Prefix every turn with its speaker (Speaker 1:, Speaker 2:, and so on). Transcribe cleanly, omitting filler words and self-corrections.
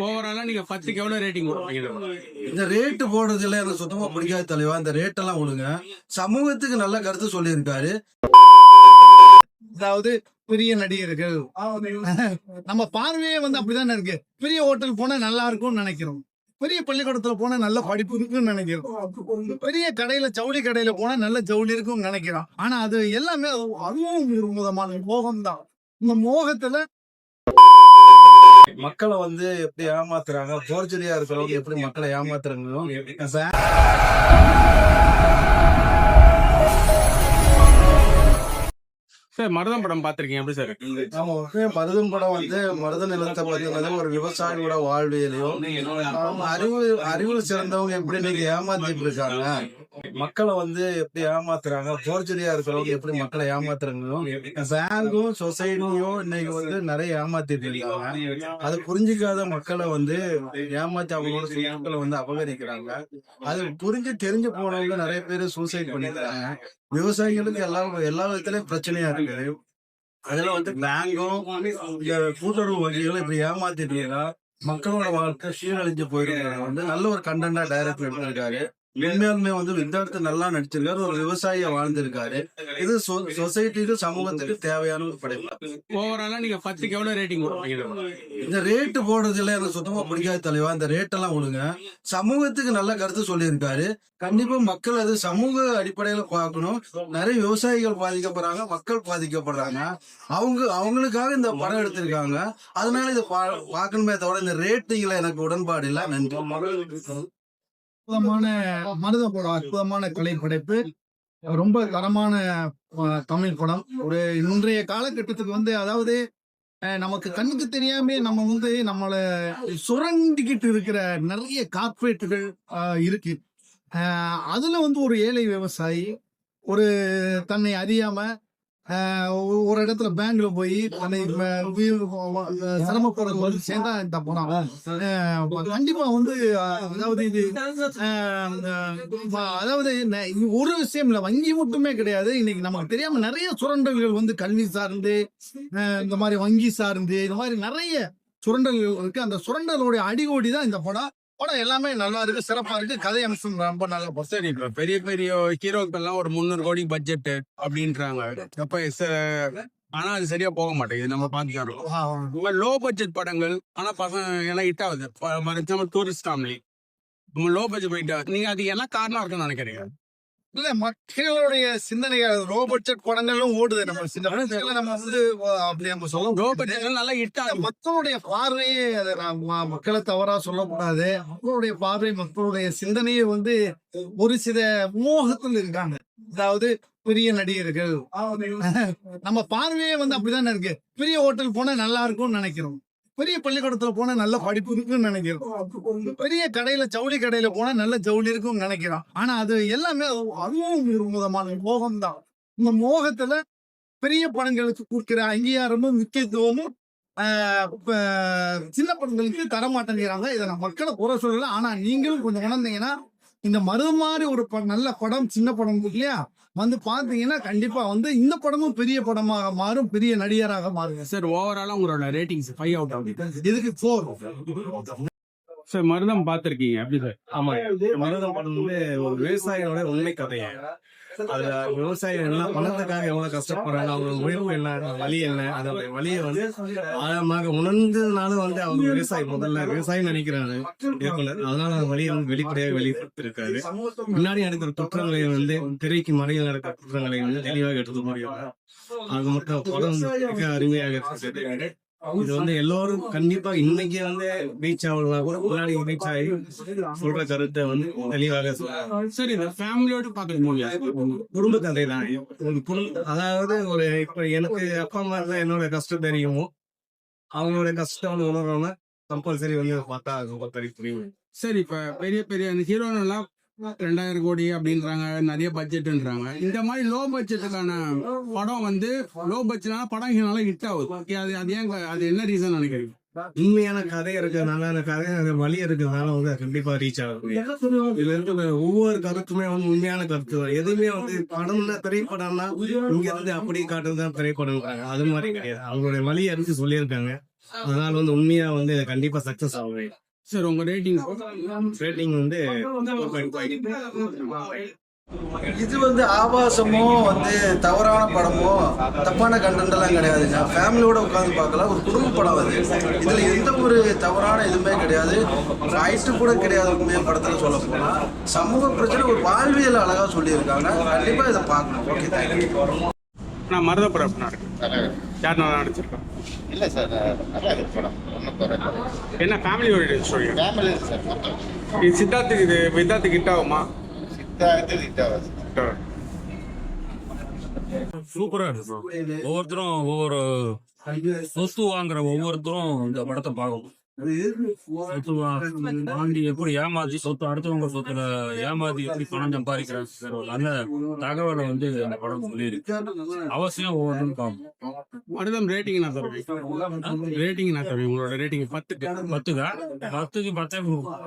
Speaker 1: ஓவராலா நீங்க 10க்கு எவ்வளவு ரேட்டிங் கொடுப்பீங்க?
Speaker 2: இந்த ரேட்டு போடுறதுல எனக்கு சுத்தமா பிடிக்காத தலைவா. இந்த ரேட்டெல்லாம் விடுங்க. சமூகத்துக்கு நல்ல கருத்து சொல்லியிருக்காரு.
Speaker 3: அதாவது பெரிய நடிகர்கள் நம்ம பார்வையே வந்து அப்படிதானே இருக்கு. பெரிய ஹோட்டல் போனா நல்லா இருக்கும்னு நினைக்கிறோம். பெரிய பள்ளிக்கூடத்துல போனா நல்ல படிப்பு இருக்குன்னு நினைக்கிறோம். பெரிய கடையில ஜவுளி கடையில போனா நல்ல ஜவுளி இருக்கும்னு நினைக்கிறோம். ஆனா அது எல்லாமே அதுவும் ஒரு விதமான மோகம் தான். இந்த மோகத்துல
Speaker 2: மக்களை வந்து எப்படி ஏமாத்துறாங்க, போர்ஜரியா இருக்கிறவங்க எப்படி மக்களை ஏமாத்துறாங்க.
Speaker 1: சார் மருதம் படம் பாத்திருக்கீங்க எப்படி சார்?
Speaker 2: ஆமா, மருதன் படம் வந்து மருத நிலத்தை பார்த்தீங்கன்னா ஒரு விவசாயியோட வாழ்வியலையும் அறிவில் சிறந்தவங்க எப்படி இன்னைக்கு ஏமாத்திட்டு இருக்காங்க, மக்களை வந்து எப்படி ஏமாத்துறாங்க, போர்ஜரியா இருக்கிறவங்க எப்படி மக்களை ஏமாத்துறாங்க. பேங்கும் சொசைட்டியும் இன்னைக்கு வந்து நிறைய ஏமாத்திட்டு இருக்காங்க. அதை புரிஞ்சிக்காத மக்களை வந்து ஏமாத்தி அவங்களோட சொத்துக்களை வந்து அபகரிக்கிறாங்க. அது புரிஞ்சு தெரிஞ்சு போனவங்க நிறைய பேர் சூசைட் பண்ணிக்கிறாங்க. விவசாயிகளுக்கு எல்லா விதத்திலயும் பிரச்சனையா இருக்குது. அதுல வந்து பேங்கும் கூட்டுறவு வங்கிகளும் இப்படி ஏமாத்திட்டு மக்களோட வாழ்க்கை சீரழிஞ்சு போயிருக்காங்க. வந்து நல்ல ஒரு கண்டென்டா டைரக்டர் எடுத்திருக்காரு. உண்மையாலுமே வந்து இந்த இடத்துல நல்லா நடிச்சிருக்காரு. ஒரு விவசாயியா வாழ்ந்திருக்காரு. இது சொசைட்டிக்கு சமூகத்துக்கு தேவையான ஒரு படைப்பு.
Speaker 1: ஓவராலா நீங்க 10க்கு எவ்வளவு ரேட்டிங் கொடுப்பீங்க?
Speaker 2: இந்த ரேட்டு போடுறதுல எனக்கு சுத்தமா பிடிக்காத தலைவா. இந்த ரேட்டெல்லாம் விடுங்க. சமூகத்துக்கு நல்ல கருத்து சொல்லியிருக்காரு. கண்டிப்பா மக்கள் அது சமூக அடிப்படையில பார்க்கணும். நிறைய விவசாயிகள் பாதிக்கப்படுறாங்க, மக்கள் பாதிக்கப்படுறாங்க. அவங்களுக்காக இந்த படம் எடுத்திருக்காங்க. அதனால இதை பார்க்கணுமே தவிர இந்த ரேட்டிங்ல எனக்கு உடன்பாடு இல்லை. நன்றி.
Speaker 3: அற்புதமான மருத படம், அற்புதமான கலை படைப்பு, ரொம்ப தரமான தமிழ் படம். ஒரு இன்றைய காலகட்டத்துக்கு வந்து அதாவது நமக்கு கண்ணுக்கு தெரியாம நம்ம வந்து நம்மள சுரண்டிக்கிட்டு இருக்கிற நிறைய கார்பரேட்டுகள் இருக்கு. அதுல வந்து ஒரு ஏழை விவசாயி ஒரு தன்னை அறியாம ஒரு இடத்துல பேங்க்ல போய் தன்னை சிரமப்படுறது சேர்ந்தா இந்த படம் கண்டிப்பா வந்து அதாவது இது அதாவது ஒரு விஷயம் இல்ல, வங்கி மட்டுமே கிடையாது. இன்னைக்கு நமக்கு தெரியாம நிறைய சுரண்டல்கள் வந்து கல்வி சார்ந்து இந்த மாதிரி வங்கி சார்ந்து இந்த மாதிரி நிறைய சுரண்டல்கள் இருக்கு. அந்த சுரண்டலுடைய அடிகோடி தான் இந்த படம். படம் எல்லாமே நல்லா இருக்கு, சிறப்பா இருக்கு. கதை அம்சம் ரொம்ப நல்லா.
Speaker 1: சரி, இப்ப பெரிய பெரிய ஹீரோக்கள் எல்லாம் ஒரு 300 கோடி பட்ஜெட் அப்படின்றாங்க. அப்ப ஆனா அது சரியா போக மாட்டேங்குது. நம்ம பாத்துக்கிறோம் லோ பட்ஜெட் படங்கள். ஆனா பசங்க எல்லாம் ஹிட் ஆகுது. டூரிஸ்ட் ஃபேமிலி லோ பட்ஜெட் போயிட்டு நீங்க அது என்ன காரணம் இருக்குன்னு நினைக்கிறீங்க?
Speaker 3: இல்ல, மக்களுடைய சிந்தனைகள் லோ பட்ஜெட் படங்களும் ஓடுது. நம்ம சின்ன நம்ம வந்து அப்படி நம்ம சொல்லுவோம்
Speaker 1: லோ பட்ஜெட் நல்லா ஹிட் ஆகுது.
Speaker 3: மக்களுடைய பார்வையே அதை மக்களை தவறா சொல்லக்கூடாது. மக்களுடைய பார்வை, மக்களுடைய சிந்தனையே வந்து ஒரு சில மோகத்தில் இருக்காங்க. அதாவது பெரிய நடிகர்கள் நம்ம பார்வையே வந்து அப்படிதானே இருக்கு. பெரிய ஹோட்டல் போனா நல்லா இருக்கும்னு நினைக்கிறோம். பெரிய பள்ளிக்கூடத்துல போனா நல்ல படிப்பு இருக்குன்னு நினைக்கிறோம். பெரிய கடையில ஜவுளி கடையில போனா நல்ல ஜவுளி இருக்கும்னு நினைக்கிறோம். ஆனா அது எல்லாமே அதுவும் ஒரு விதமான மோகம் தான். இந்த மோகத்துல பெரிய படங்களுக்கு கொடுக்கிற அங்கீகாரமும் முக்கியத்துவமும் சின்ன படங்களுக்கு தரமாட்டேங்கிறாங்க. இதை நான் மக்களை குறை சொல்லல. ஆனா நீங்களும் கொஞ்சம் உணர்ந்தீங்கன்னா இந்த மருது மாதிரி ஒரு நல்ல படம், சின்ன படம் இல்லையா, வந்து பாத்தீங்கன்னா கண்டிப்பா வந்து இந்த படமும் பெரிய படமாக மாறும், பெரிய நடிகராக மாறுங்க.
Speaker 1: சார் ஓவராலா உங்களோட ரேட்டிங்ஸ் 5 out of 10.
Speaker 3: இதுக்கு 4.
Speaker 1: சார் மருதம் பாத்திருக்கீங்க எப்படி சார்?
Speaker 4: ஆமா, மருதம் படம் வந்து ஒரு விவசாயியோட உண்மை கதையை. அதுல விவசாயிகள் எல்லாம் பணத்துக்காக எவ்வளவு கஷ்டப்படுறாங்க, அவங்க உயர்வு என்ன, வழி என்ன, அதோட வழியை வந்து ஆழமாக உணர்ந்ததுனால வந்து அவங்க முதல்ல விவசாயம் நினைக்கிறாங்க இயக்குனர். அதனால அந்த வழியை வந்து வெளிப்படையாக வெளிப்படுத்திருக்காரு. முன்னாடி நடக்கிற குற்றங்களை வந்து திரைக்கு மறையில் நடக்கிற குற்றங்களை வந்து தெளிவாக எடுத்து முடியும். அது மட்டும் படம் மிக அருமையாக இருக்கிறது. இது வந்து எல்லாரும் கண்டிப்பா இன்னைக்கு வந்து ரீச் ஆகலாம் கூட முன்னாடி ரீச் ஆகி சொல்ற கருத்தை வந்து தெளிவாக
Speaker 1: சரி. இந்த ஃபேமிலியோட பாக்குற மூவியா?
Speaker 4: குடும்ப கதை தான். அதாவது ஒரு இப்ப எனக்கு அப்பா அம்மா தான் என்னோட கஷ்டம் தெரியுமோ அவங்களோட கஷ்டம் வந்து உணர்றவங்க கம்பல்சரி வந்து பார்த்தா ரொம்ப புரியும்.
Speaker 1: சரி, இப்ப பெரிய பெரிய அந்த ஹீரோனெல்லாம் 2000 கோடி அப்படின்றாங்க, நிறைய பட்ஜெட்ன்றாங்க. இந்த மாதிரி லோ பட்ஜெட்டுக்கான படம் வந்து லோ பட்ஜெட்டான படங்கள்னால ஹிட் ஆகுது. அது ஏன், அது என்ன ரீசன் நினைக்கிறீங்க?
Speaker 4: உண்மையான கதை இருக்கிறதுனால, அந்த கதை வழி இருக்கிறதுனால வந்து கண்டிப்பா ரீச் ஆகும். இதுல இருந்து ஒவ்வொரு கருத்துமே வந்து உண்மையான கருத்து தான். எதுவுமே வந்து படம்னா திரைப்படம்னா இங்க வந்து அப்படி காட்டுறதுதான் திரைப்படம். அது மாதிரி கிடையாது. அவங்களுடைய வழியை அறிஞ்சு சொல்லியிருக்காங்க. அதனால வந்து உண்மையா வந்து கண்டிப்பா சக்சஸ் ஆகும்.
Speaker 1: சார் உங்க ரேட்டிங்?
Speaker 4: ரேட்டிங் வந்து 4.5.
Speaker 2: இது வந்து ஆபாசமோ வந்து தவறான படமோ தப்பான கண்டென்ட் எல்லாம் கிடையாதுங்க. ஃபேமிலியோட உட்காந்து பார்க்கலாம். ஒரு குடும்ப படம் அது. இதுல எந்த ஒரு தவறான எதுவுமே கிடையாது. ஃபைட்டு கூட கிடையாது. உண்மையா படத்துல சொல்ல போனா சமூக பிரச்சனை ஒரு வாழ்வியல் அழகா சொல்லியிருக்காங்க. கண்டிப்பா இதை பார்க்கணும். Okay, thank you.
Speaker 1: நான் மருதப்பரப்பனா இருக்கேன். யார் நல்லா நடிச்சிருக்கேன்?
Speaker 5: இல்லை சார், நல்லா இருக்கு படம், ஒன்றும் குறை இல்லை.
Speaker 1: என்ன family oriented story?
Speaker 5: Family sir மொத்தம்.
Speaker 1: இது சித்தார்த்துக்கு இது வித்தார்த்துக்கு ஹிட் ஆகுமா?
Speaker 5: சித்தார்த்து ஹிட்டாவா சார்?
Speaker 6: சூப்பரா இருக்கு bro. ஒவ்வொருத்தரும் ஒவ்வொரு சொத்து வாங்குற ஒவ்வொருத்தரும் இந்த படத்தை பார்க்கணும். சொத்து வாங்கி எப்படி ஏமாத்தி சொத்து அடுத்தவங்க சொத்துல ஏமாத்தி எப்படி பணம் சம்பாதிக்கிறாங்க ஒரு நல்ல தகவலை வந்து அந்த படம் சொல்லியிருக்கு. அவசியம் ஒவ்வொன்றும் பார்க்கணும்.
Speaker 1: மருதம் ரேட்டிங் நான் தருவேன். ரேட்டிங் நான் தருவேன். உங்களோட ரேட்டிங் 10க்கு
Speaker 6: 10க்கு 10 கொடுக்கும்.